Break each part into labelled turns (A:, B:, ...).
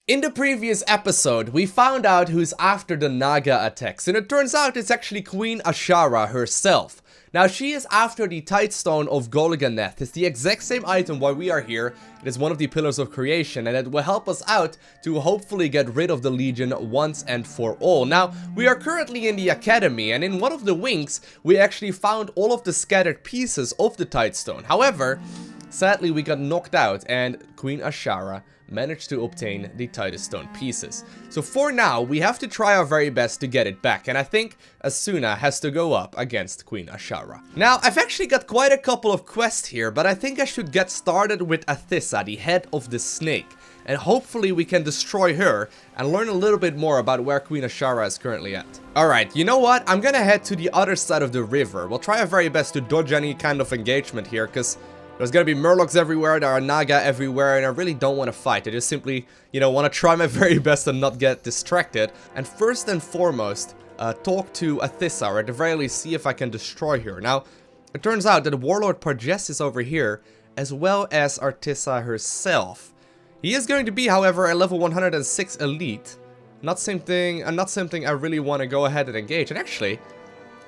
A: In the previous episode, we found out who's after the Naga attacks, and it turns out it's actually Queen Azshara herself. Now, she is after the Tidestone of Golganneth. It's the exact same item while we are here. It is one of the pillars of creation, and it will help us out to hopefully get rid of the Legion once and for all. Now, we are currently in the Academy, and in one of the wings, we actually found all of the scattered pieces of the Tidestone. However, sadly, we got knocked out, and Queen Azshara managed to obtain the Tidestone pieces. So for now, we have to try our very best to get it back, and I think Aszuna has to go up against Queen Azshara. Now, I've actually got quite a couple of quests here, but I think I should get started with Athissa, the head of the snake, and hopefully we can destroy her and learn a little bit more about where Queen Azshara is currently at. Alright, you know what? I'm gonna head to the other side of the river. We'll try our very best to dodge any kind of engagement here, because there's gonna be murlocs everywhere, there are Naga everywhere, and I really don't want to fight. I just simply, want to try my very best and not get distracted. And first and foremost, talk to Athissa, or at the very least see if I can destroy her. Now, it turns out that Warlord Parjesh is over here, as well as Athissa herself. He is going to be, however, a level 106 elite. Not something I really want to go ahead and engage. And actually,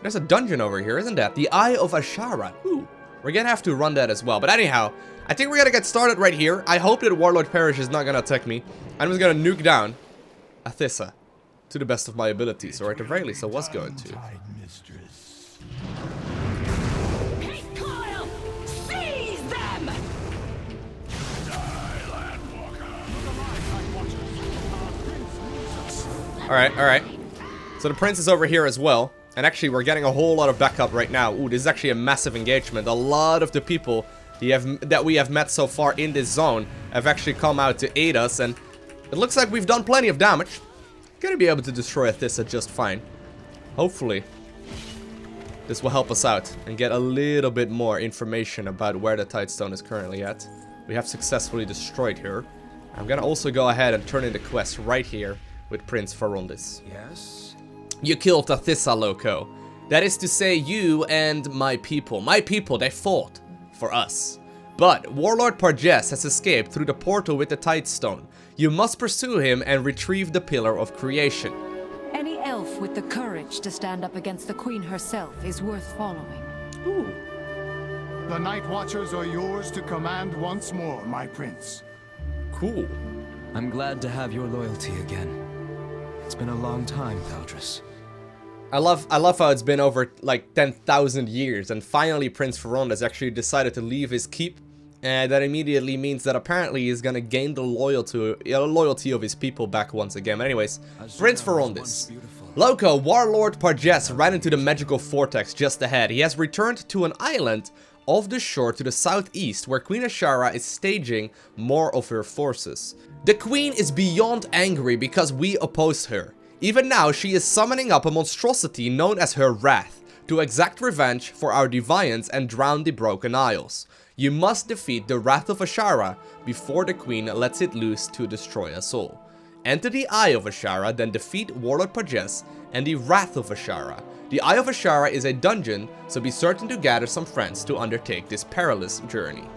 A: there's a dungeon over here, isn't that? The Eye of Azshara. Ooh. We're gonna have to run that as well. But anyhow, I think we're gonna get started right here. I hope that Warlord Parjesh is not gonna attack me. I'm just gonna nuke down Athissa to the best of my abilities, or at the very least I was going to.
B: Hatecoil! Seize them!
A: Alright. So the prince is over here as well. And actually, we're getting a whole lot of backup right now. Ooh, this is actually a massive engagement. A lot of the people that we have met so far in this zone have actually come out to aid us. And it looks like we've done plenty of damage. Gonna be able to destroy Athissa just fine. Hopefully, this will help us out and get a little bit more information about where the Tidestone is currently at. We have successfully destroyed her. I'm gonna also go ahead and turn in the quest right here with Prince Farondis.
C: Yes?
A: You killed Athissa, Loko. That is to say, you and my people. My people, they fought for us. But Warlord Parjesh has escaped through the portal with the Tidestone. You must pursue him and retrieve the Pillar of Creation.
D: Any elf with the courage to stand up against the Queen herself is worth following.
A: Ooh.
C: The Night Watchers are yours to command once more, my prince.
A: Cool.
E: I'm glad to have your loyalty again. It's been a long time, Valdris.
A: I love how it's been over like 10,000 years, and finally Prince Farondis actually decided to leave his keep, and that immediately means that apparently he's gonna gain the loyalty of his people back once again. But anyways, Prince Farondis. Loko, Warlord Parjesh ran into the magical vortex just ahead. He has returned to an island off the shore to the southeast, where Queen Azshara is staging more of her forces. The Queen is beyond angry because we opposed her. Even now, she is summoning up a monstrosity known as her Wrath to exact revenge for our deviance and drown the Broken Isles. You must defeat the Wrath of Ashara before the Queen lets it loose to destroy us all. Enter the Eye of Azshara, then defeat Warlord Parjesh and the Wrath of Ashara. The Eye of Azshara is a dungeon, so be certain to gather some friends to undertake this perilous journey.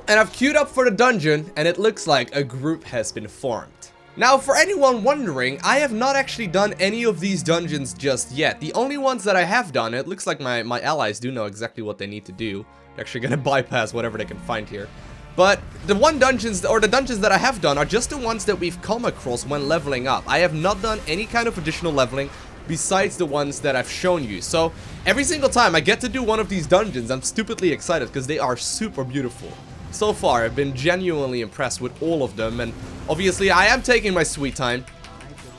A: And I've queued up for the dungeon, and it looks like a group has been formed. Now, for anyone wondering, I have not actually done any of these dungeons just yet. The only ones that I have done, it looks like my allies do know exactly what they need to do. They're actually gonna bypass whatever they can find here. But the dungeons that I have done are just the ones that we've come across when leveling up. I have not done any kind of additional leveling besides the ones that I've shown you. So every single time I get to do one of these dungeons, I'm stupidly excited because they are super beautiful. So far, I've been genuinely impressed with all of them, and obviously I am taking my sweet time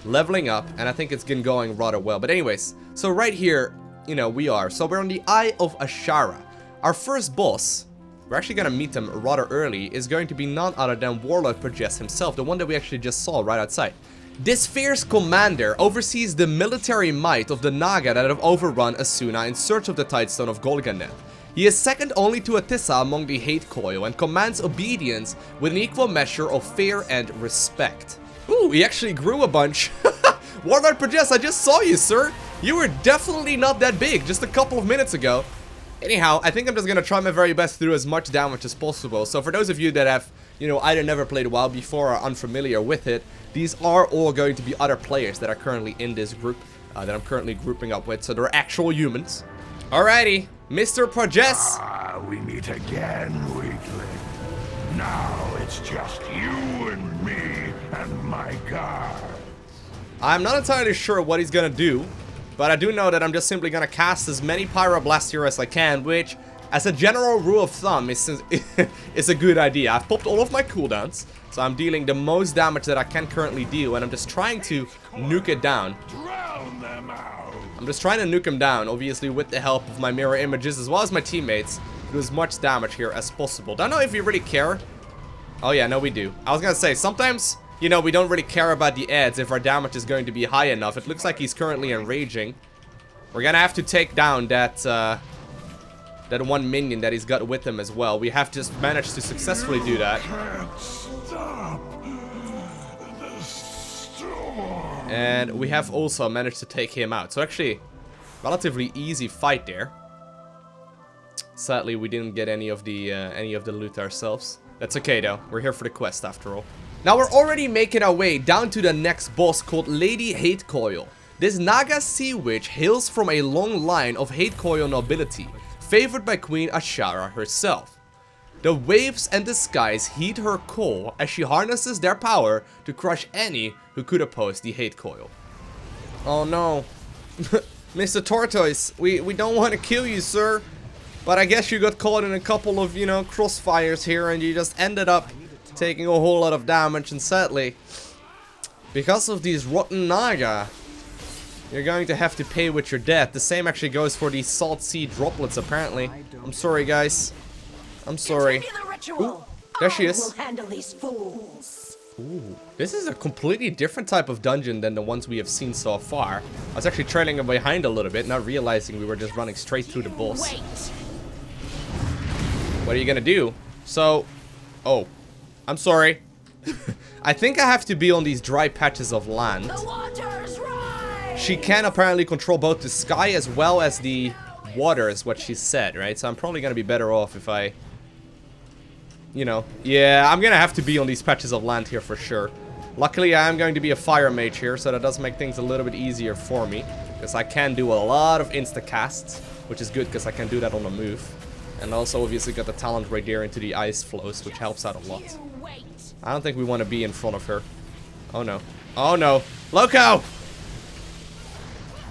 A: leveling up, and I think it's been going rather well. But anyways, so right here, we are. So we're on the Eye of Azshara. Our first boss, we're actually gonna meet him rather early, is going to be none other than Warlord Parjesh himself, the one that we actually just saw right outside. This fierce commander oversees the military might of the Naga that have overrun Aszuna in search of the Tidestone of Golganneth. He is second only to Athissa among the Hatecoil and commands obedience with an equal measure of fear and respect. Ooh, he actually grew a bunch. Warlord Parjesh, I just saw you, sir. You were definitely not that big just a couple of minutes ago. Anyhow, I think I'm just gonna try my very best to do as much damage as possible. So for those of you that have, you know, either never played WoW before or are unfamiliar with it, these are all going to be other players that are currently in this group, that I'm currently grouping up with, so they're actual humans. Alrighty, Mr. Parjesh.
F: Ah, we meet again, weakling. Now it's just you and me and my guard.
A: I'm not entirely sure what he's gonna do, but I do know that I'm just simply gonna cast as many Pyroblast here as I can, which, as a general rule of thumb, is a good idea. I've popped all of my cooldowns, so I'm dealing the most damage that I can currently deal, and I'm just trying to nuke it down.
F: Drown them out.
A: I'm just trying to nuke him down, obviously with the help of my mirror images as well as my teammates, to do as much damage here as possible. Don't know if you really care. Oh yeah, no we do. I was gonna say, sometimes, you know, we don't really care about the adds if our damage is going to be high enough. It looks like he's currently enraging. We're gonna have to take down that, that one minion that he's got with him as well. We have just managed to successfully do that.
F: Can't stop the storm.
A: And we have also managed to take him out. So actually, relatively easy fight there. Sadly, we didn't get any of the loot ourselves. That's okay though. We're here for the quest after all. Now we're already making our way down to the next boss called Lady Hatecoil. This Naga sea witch hails from a long line of Hatecoil nobility, favored by Queen Ashara herself. The waves and the skies heed her call as she harnesses their power to crush any who could oppose the Hatecoil. Oh no. Mr. Tortoise, we don't want to kill you, sir. But I guess you got caught in a couple of, you know, crossfires here and you just ended up taking a whole lot of damage, and sadly, because of these rotten Naga, you're going to have to pay with your death. The same actually goes for these salt sea droplets, apparently. I'm sorry, guys. I'm sorry. Ooh, there she is. Ooh, this is a completely different type of dungeon than the ones we have seen so far. I was actually trailing behind a little bit, not realizing we were just running straight through the boss. What are you gonna do? So, oh, I'm sorry. I think I have to be on these dry patches of land. She can apparently control both the sky as well as the water, is what she said, right? So I'm probably gonna be better off if I, you know, yeah, I'm gonna have to be on these patches of land here for sure. Luckily, I am going to be a fire mage here, so that does make things a little bit easier for me, because I can do a lot of insta-casts, which is good because I can do that on the move. And also obviously got the talent right there into the ice flows, which helps out a lot. I don't think we want to be in front of her. Oh no. Oh no. Lowko!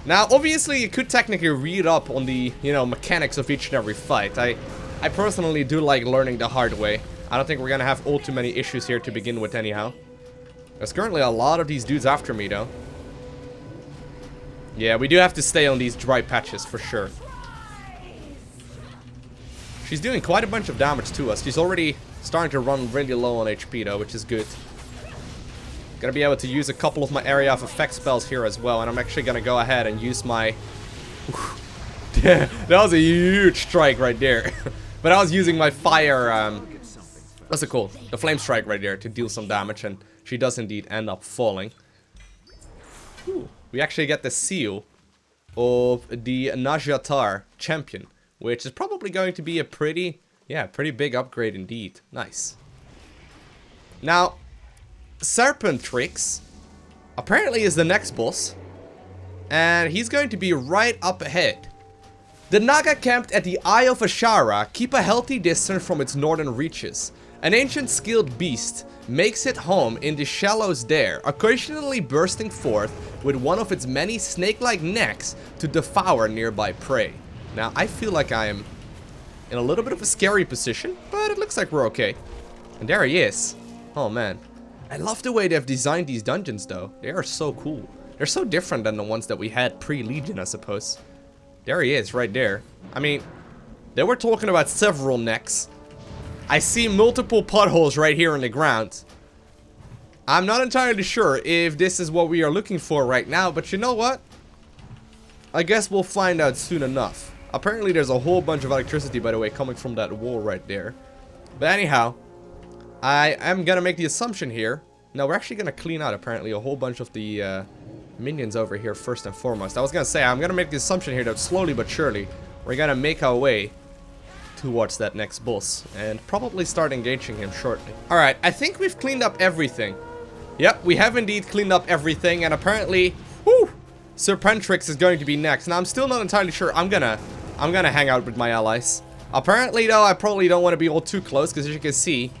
A: Now, obviously, you could technically read up on the, you know, mechanics of each and every fight. I personally do like learning the hard way. I don't think we're gonna have all too many issues here to begin with anyhow. There's currently a lot of these dudes after me, though. Yeah, we do have to stay on these dry patches for sure. She's doing quite a bunch of damage to us. She's already starting to run really low on HP though, which is good. Gonna be able to use a couple of my area of effect spells here as well, and I'm actually gonna go ahead and use my... that was a huge strike right there. But I was using my fire, what's it called? The flame strike right there to deal some damage, and she does indeed end up falling. Ooh. We actually get the seal of the Najjatar champion, which is probably going to be a pretty big upgrade indeed. Nice. Now, Serpentrix apparently is the next boss, and he's going to be right up ahead. The Naga camped at the Eye of Azshara keep a healthy distance from its northern reaches. An ancient skilled beast makes it home in the shallows there, occasionally bursting forth with one of its many snake-like necks to devour nearby prey. Now, I feel like I am in a little bit of a scary position, but it looks like we're okay. And there he is. Oh, man. I love the way they've designed these dungeons, though. They are so cool. They're so different than the ones that we had pre-Legion, I suppose. There he is, right there. I mean, they were talking about several necks. I see multiple potholes right here in the ground. I'm not entirely sure if this is what we are looking for right now, but you know what? I guess we'll find out soon enough. Apparently there's a whole bunch of electricity, by the way, coming from that wall right there. But anyhow, I am gonna make the assumption here. Now, we're actually gonna clean out, apparently, a whole bunch of the minions over here first and foremost. I was gonna say, I'm gonna make the assumption here that slowly but surely, we're gonna make our way towards that next boss and probably start engaging him shortly. Alright, I think we've cleaned up everything. Yep, we have indeed cleaned up everything, and apparently, whew, Serpentrix is going to be next. Now, I'm still not entirely sure. I'm gonna hang out with my allies. Apparently, though, I probably don't want to be all too close, because as you can see,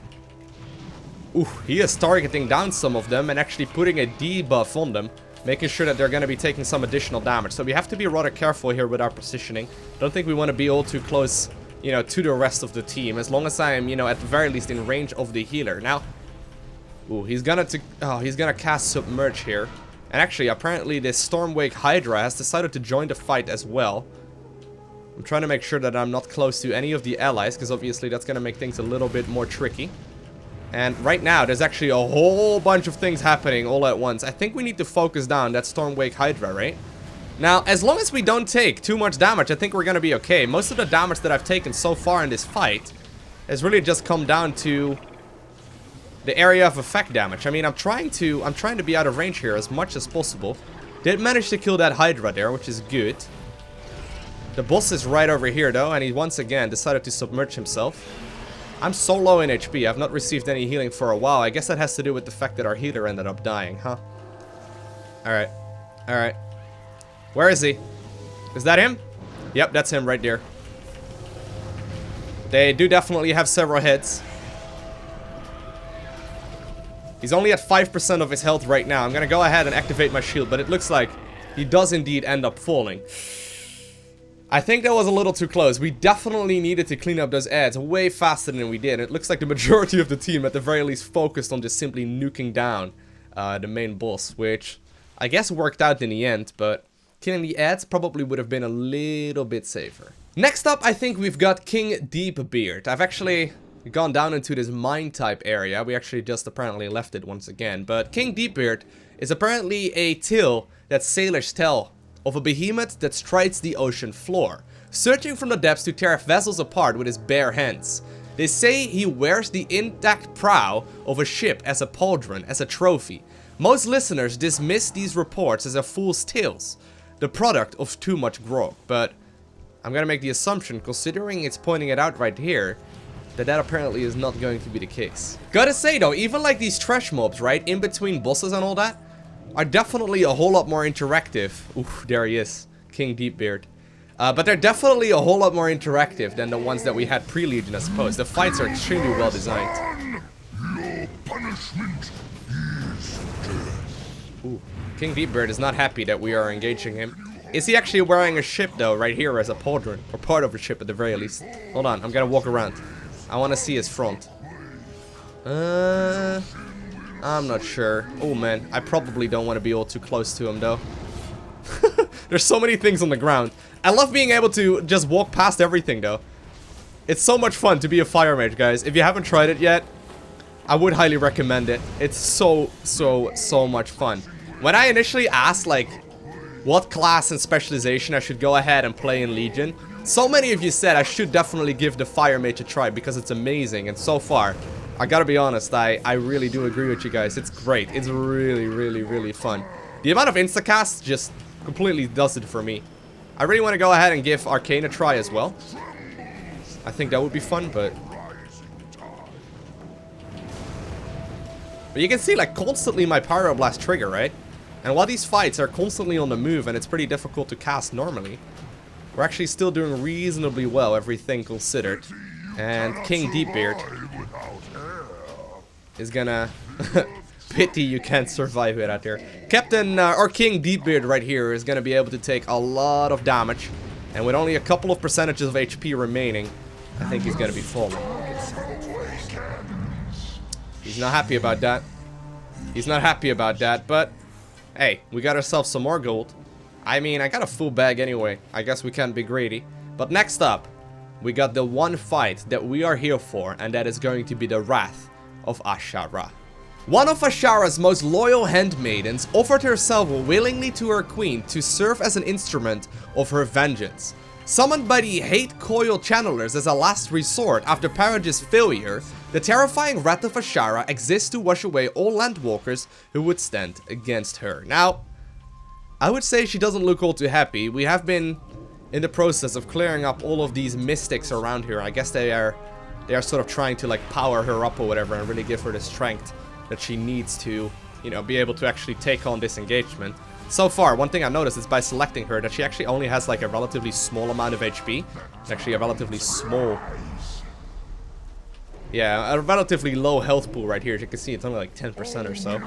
A: ooh, he is targeting down some of them and actually putting a debuff on them, making sure that they're going to be taking some additional damage. So we have to be rather careful here with our positioning. Don't think we want to be all too close, you know, to the rest of the team, as long as I am, you know, at the very least in range of the healer. Now, ooh, he's gonna cast Submerge here. And actually, apparently this Stormwake Hydra has decided to join the fight as well. I'm trying to make sure that I'm not close to any of the allies, because obviously that's gonna make things a little bit more tricky. And right now, there's actually a whole bunch of things happening all at once. I think we need to focus down that Stormwake Hydra, right? Now, as long as we don't take too much damage, I think we're gonna be okay. Most of the damage that I've taken so far in this fight has really just come down to the area of effect damage. I mean, I'm trying to be out of range here as much as possible. Did manage to kill that Hydra there, which is good. The boss is right over here though, and he once again decided to submerge himself. I'm so low in HP, I've not received any healing for a while. I guess that has to do with the fact that our healer ended up dying, huh? Alright. Alright. Where is he? Is that him? Yep, that's him right there. They do definitely have several hits. He's only at 5% of his health right now. I'm gonna go ahead and activate my shield, but it looks like he does indeed end up falling. I think that was a little too close. We definitely needed to clean up those ads way faster than we did. It looks like the majority of the team at the very least focused on just simply nuking down the main boss, which I guess worked out in the end, but killing the ads probably would have been a little bit safer. Next up, I think we've got King Deepbeard. I've actually gone down into this mine type area. We actually just apparently left it once again, but King Deepbeard is apparently a tale that sailors tell of a behemoth that strides the ocean floor, searching from the depths to tear vessels apart with his bare hands. They say he wears the intact prow of a ship as a pauldron, as a trophy. Most listeners dismiss these reports as a fool's tales, the product of too much grog, but I'm gonna make the assumption, considering it's pointing it out right here, that apparently is not going to be the case. Gotta say though, even like these trash mobs, right, in between bosses and all that, are definitely a whole lot more interactive. Oof, there he is, King Deepbeard. But they're definitely a whole lot more interactive than the ones that we had pre-Legion, I suppose. The fights are extremely well designed.
F: Your punishment is death.
A: Ooh, King Deepbeard is not happy that we are engaging him. Is he actually wearing a ship though, right here as a pauldron, or part of a ship at the very least? Hold on, I'm gonna walk around. I want to see his front. I'm not sure. Oh man, I probably don't want to be all too close to him though. There's so many things on the ground. I love being able to just walk past everything though. It's so much fun to be a fire mage, guys. If you haven't tried it yet, I would highly recommend it. It's so much fun. When I initially asked like what class and specialization I should go ahead and play in Legion, so many of you said I should definitely give the fire mage a try because it's amazing, and so far, I gotta be honest, I really do agree with you guys. It's great. It's really fun. The amount of instacasts just completely does it for me. I really want to go ahead and give Arcane a try as well. I think that would be fun, but you can see like constantly my Pyroblast trigger, right? And while these fights are constantly on the move and it's pretty difficult to cast normally, we're actually still doing reasonably well, everything considered. And King Deepbeard is gonna pity you can't survive it out there. Captain or King Deepbeard right here is gonna be able to take a lot of damage, and with only a couple of percentages of HP remaining, I think he's gonna be falling. He's not happy about that. He's not happy about that, but hey, we got ourselves some more gold. I mean, I got a full bag anyway. I guess we can't be greedy. But next up, we got the one fight that we are here for, and that is going to be the Wrath of Ashara. One of Ashara's most loyal handmaidens offered herself willingly to her queen to serve as an instrument of her vengeance. Summoned by the Hatecoil channelers as a last resort after Parjesh's failure, the terrifying Wrath of Ashara exists to wash away all landwalkers who would stand against her. Now, I would say she doesn't look all too happy. We have been in the process of clearing up all of these mystics around here. I guess they are sort of trying to like power her up or whatever and really give her the strength that she needs to, you know, be able to actually take on this engagement. So far, one thing I noticed is by selecting her that she actually only has like a relatively small amount of HP. It's actually a relatively small... Yeah, a relatively low health pool right here. As you can see, it's only like 10% or so.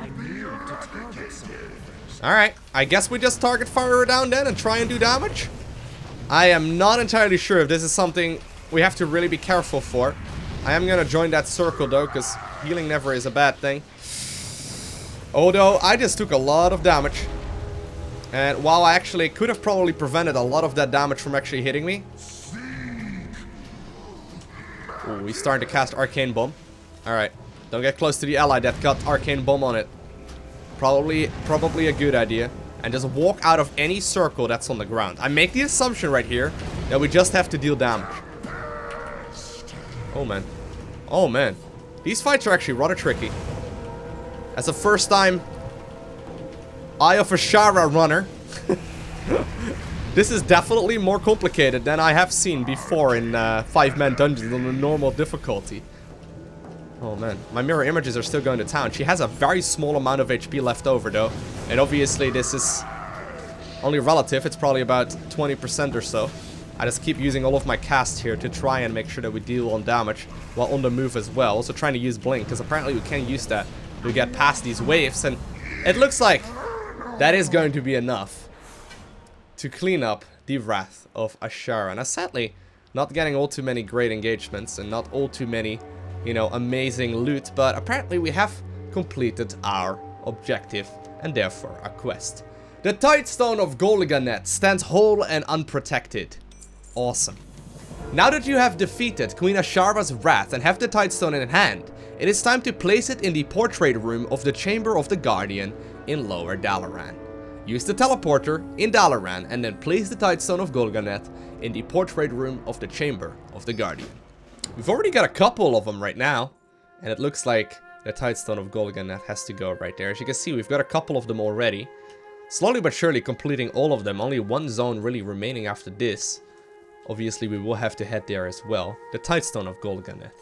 A: Alright, I guess we just target fire her down then and try and do damage? I am not entirely sure if this is something we have to really be careful for. I am gonna join that circle though, because healing never is a bad thing. Although, I just took a lot of damage. And while I actually could have probably prevented a lot of that damage from actually hitting me. Ooh, he's starting to cast Arcane Bomb. Alright, don't get close to the ally that got Arcane Bomb on it. Probably a good idea. And just walk out of any circle that's on the ground. I make the assumption right here that we just have to deal damage. Oh man. Oh man. These fights are actually rather tricky. As a first time Eye of Azshara runner, this is definitely more complicated than I have seen before in 5-man dungeons on the normal difficulty. Oh man, my mirror images are still going to town. She has a very small amount of HP left over though. And obviously this is only relative. It's probably about 20% or so. I just keep using all of my casts here to try and make sure that we deal on damage while on the move as well. Also trying to use Blink, because apparently we can use that to get past these waves. And it looks like that is going to be enough to clean up the Wrath of Ashara. And sadly, not getting all too many great engagements and not all too many, you know, amazing loot. But apparently we have completed our objective and therefore our quest. The Tidestone of Golganneth stands whole and unprotected. Awesome. Now that you have defeated Queen Ashara's wrath and have the Tidestone in hand, it is time to place it in the portrait room of the Chamber of the Guardian in Lower Dalaran. Use the teleporter in Dalaran and then place the Tidestone of Golganneth in the portrait room of the Chamber of the Guardian. We've already got a couple of them right now, and it looks like the Tidestone of Golganneth has to go right there. As you can see, we've got a couple of them already. Slowly but surely completing all of them. Only one zone really remaining after this. Obviously, we will have to head there as well. The Tidestone of Golganneth.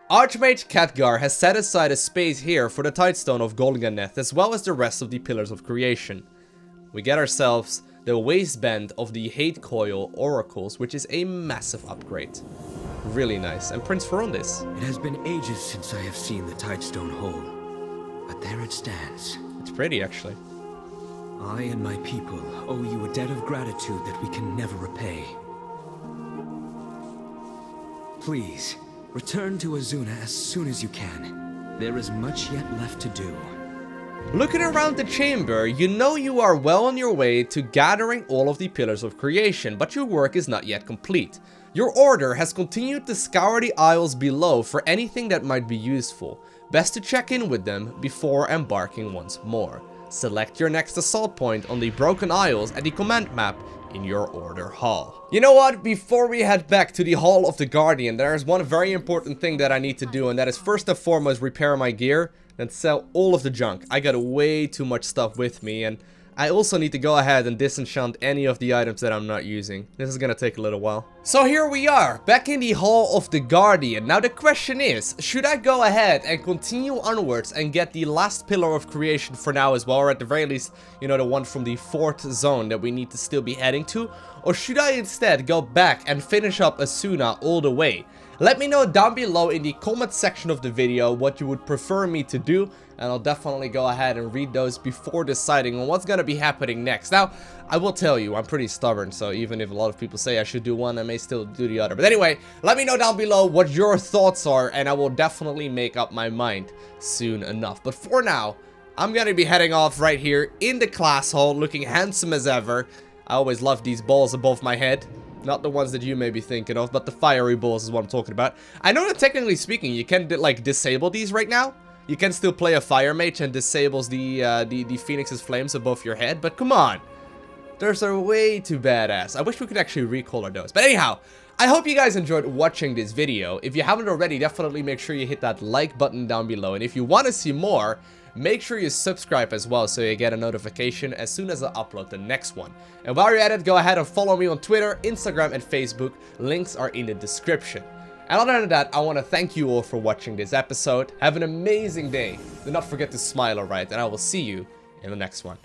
A: Archmage Khadgar has set aside a space here for the Tidestone of Golganneth, as well as the rest of the Pillars of Creation. We get ourselves the waistband of the Hatecoil oracles, which is a massive upgrade. Really nice. And Prince Ferondis.
E: It has been ages since I have seen the Tidestone whole, but there it stands.
A: It's pretty, actually.
E: I and my people owe you a debt of gratitude that we can never repay. Please, return to Aszuna as soon as you can. There is much yet left to do.
A: Looking around the chamber, you know you are well on your way to gathering all of the Pillars of Creation, but your work is not yet complete. Your order has continued to scour the aisles below for anything that might be useful. Best to check in with them before embarking once more. Select your next assault point on the broken aisles at the command map in your order hall. You know what? Before we head back to the Hall of the Guardian, there is one very important thing that I need to do, and that is first and foremost repair my gear and sell all of the junk. I got way too much stuff with me, and I also need to go ahead and disenchant any of the items that I'm not using. This is gonna take a little while. So here we are, back in the Hall of the Guardian. Now the question is, should I go ahead and continue onwards and get the last Pillar of Creation for now as well, or at the very least, you know, the one from the 4th zone that we need to still be heading to? Or should I instead go back and finish up Aszuna all the way? Let me know down below in the comment section of the video what you would prefer me to do, and I'll definitely go ahead and read those before deciding on what's gonna be happening next. Now, I will tell you, I'm pretty stubborn, so even if a lot of people say I should do one, I may still do the other. But anyway, let me know down below what your thoughts are, and I will definitely make up my mind soon enough. But for now, I'm gonna be heading off right here in the class hall, looking handsome as ever. I always love these balls above my head. Not the ones that you may be thinking of, but the fiery balls is what I'm talking about. I know that technically speaking, you can like disable these right now. You can still play a fire mage and disables the Phoenix's flames above your head, but come on. Those are way too badass. I wish we could actually recolor those. But anyhow, I hope you guys enjoyed watching this video. If you haven't already, definitely make sure you hit that like button down below. And if you want to see more, make sure you subscribe as well so you get a notification as soon as I upload the next one. And while you're at it, go ahead and follow me on Twitter, Instagram and Facebook. Links are in the description. And other than that, I want to thank you all for watching this episode. Have an amazing day. Do not forget to smile, alright? And I will see you in the next one.